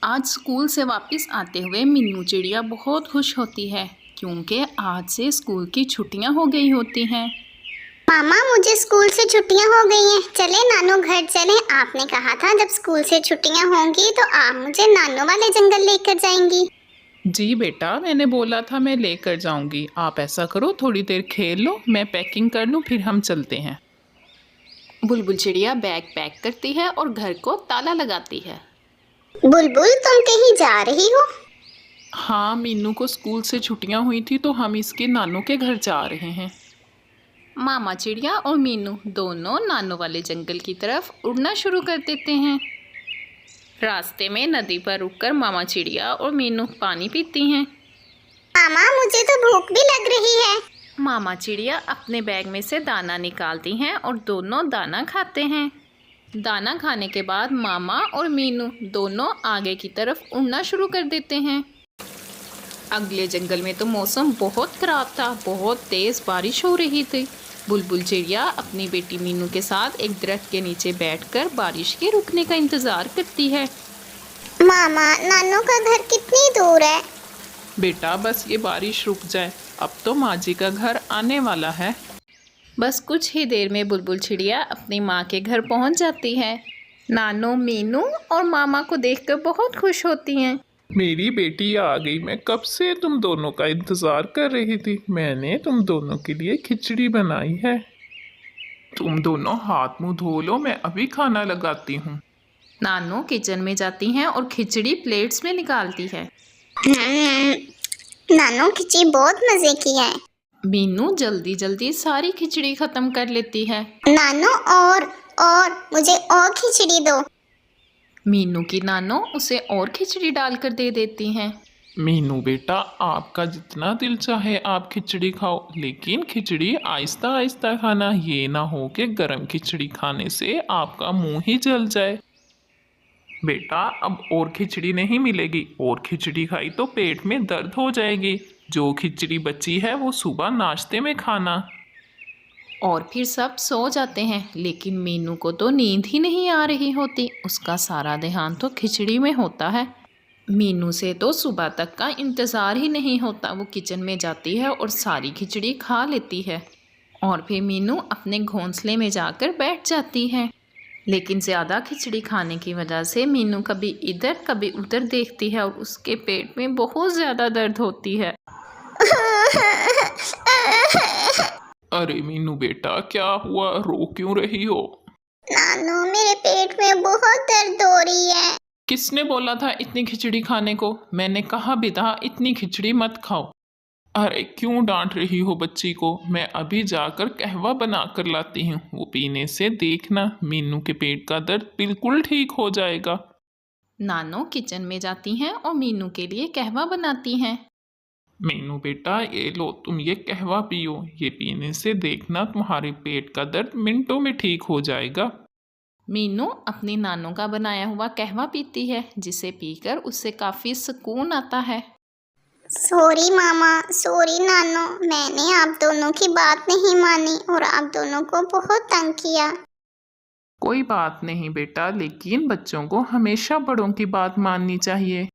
आज स्कूल से वापस आते हुए मीनू चिड़िया बहुत खुश होती है क्योंकि आज से स्कूल की छुट्टियां हो गई होती हैं। मामा, मुझे स्कूल से छुट्टियां हो गई हैं। चले नानू घर चले। आपने कहा था जब स्कूल से छुट्टियां होंगी तो आप मुझे नानू वाले जंगल लेकर जाएंगी। जी बेटा, मैंने बोला था मैं लेकर जाऊंगी। आप ऐसा करो, थोड़ी देर खेल लो, मैं पैकिंग कर लूँ, फिर हम चलते हैं। बुलबुल चिड़िया बैग पैक करती है और घर को ताला लगाती है। बुलबुल, तुम कहीं जा रही हो? हाँ, मीनू को स्कूल से छुट्टियां हुई थी तो हम इसके नानू के घर जा रहे हैं। मामा चिड़िया और मीनू दोनों नानू वाले जंगल की तरफ उड़ना शुरू कर देते हैं। रास्ते में नदी पर रुककर मामा चिड़िया और मीनू पानी पीती हैं। मामा, मुझे तो भूख भी लग रही है। मामा चिड़िया अपने बैग में से दाना निकालती हैं और दोनों दाना खाते हैं। दाना खाने के बाद मामा और मीनू दोनों आगे की तरफ उड़ना शुरू कर देते हैं। अगले जंगल में तो मौसम बहुत ख़राब था, बहुत तेज़ बारिश हो रही थी। बुलबुल चिड़िया अपनी बेटी मीनू के साथ एक दरख्त के नीचे बैठकर बारिश के रुकने का इंतज़ार करती है। मामा, नानू का घर कितनी दूर है? बेटा, बस ये बारिश रुक जाए, अब तो माँ जी का घर आने वाला है। बस कुछ ही देर में बुलबुल चिड़िया अपनी माँ के घर पहुँच जाती है। नानू, मीनू और मामा को देखकर बहुत खुश होती हैं। मेरी बेटी आ गई। मैं कब से तुम दोनों का इंतज़ार कर रही थी। मैंने तुम दोनों के लिए खिचड़ी बनाई है। तुम दोनों हाथ मुंह धो लो, मैं अभी खाना लगाती हूँ। नानू किचन में जाती हैं और खिचड़ी प्लेट्स में निकालती है। नानू, खिचड़ी बहुत मजे की है। मीनू जल्दी जल्दी सारी खिचड़ी खत्म कर लेती है। नानू, और मुझे और खिचड़ी दो। मीनू की नानो उसे और खिचड़ी डालकर दे देती हैं। मीनू बेटा, आपका जितना दिल चाहे आप खिचड़ी खाओ, लेकिन खिचड़ी आहिस्ता आहिस्ता खाना। ये ना हो कि गरम खिचड़ी खाने से आपका मुंह ही जल जाए। बेटा, अब और खिचड़ी नहीं मिलेगी। और खिचड़ी खाई तो पेट में दर्द हो जाएगी। जो खिचड़ी बची है वो सुबह नाश्ते में खाना। और फिर सब सो जाते हैं, लेकिन मीनू को तो नींद ही नहीं आ रही होती। उसका सारा ध्यान तो खिचड़ी में होता है। मीनू से तो सुबह तक का इंतज़ार ही नहीं होता। वो किचन में जाती है और सारी खिचड़ी खा लेती है और फिर मीनू अपने घोंसले में जाकर बैठ जाती है। लेकिन ज़्यादा खिचड़ी खाने की वजह से मीनू कभी इधर कभी उधर देखती है और उसके पेट में बहुत ज़्यादा दर्द होती है। अरे मीनू बेटा, क्या हुआ? रो क्यों रही हो? नानू, मेरे पेट में बहुत दर्द हो रही है। किसने बोला था इतनी खिचड़ी खाने को? मैंने कहा भी था इतनी खिचड़ी मत खाओ। अरे क्यों डांट रही हो बच्ची को? मैं अभी जाकर कहवा बना कर लाती हूँ। वो पीने से देखना, मीनू के पेट का दर्द बिल्कुल ठीक हो जाएगा। नानो किचन में जाती हैं और मीनू के लिए कहवा बनाती हैं। मीनू बेटा, ये लो, तुम ये कहवा पियो। ये पीने से देखना तुम्हारे पेट का दर्द मिनटों में ठीक हो जाएगा। मीनू अपनी नानो का बनाया हुआ कहवा पीती है, जिसे पीकर उससे काफ़ी सुकून आता है। सॉरी मामा, सॉरी नानू, मैंने आप दोनों की बात नहीं मानी और आप दोनों को बहुत तंग किया। कोई बात नहीं बेटा, लेकिन बच्चों को हमेशा बड़ों की बात माननी चाहिए।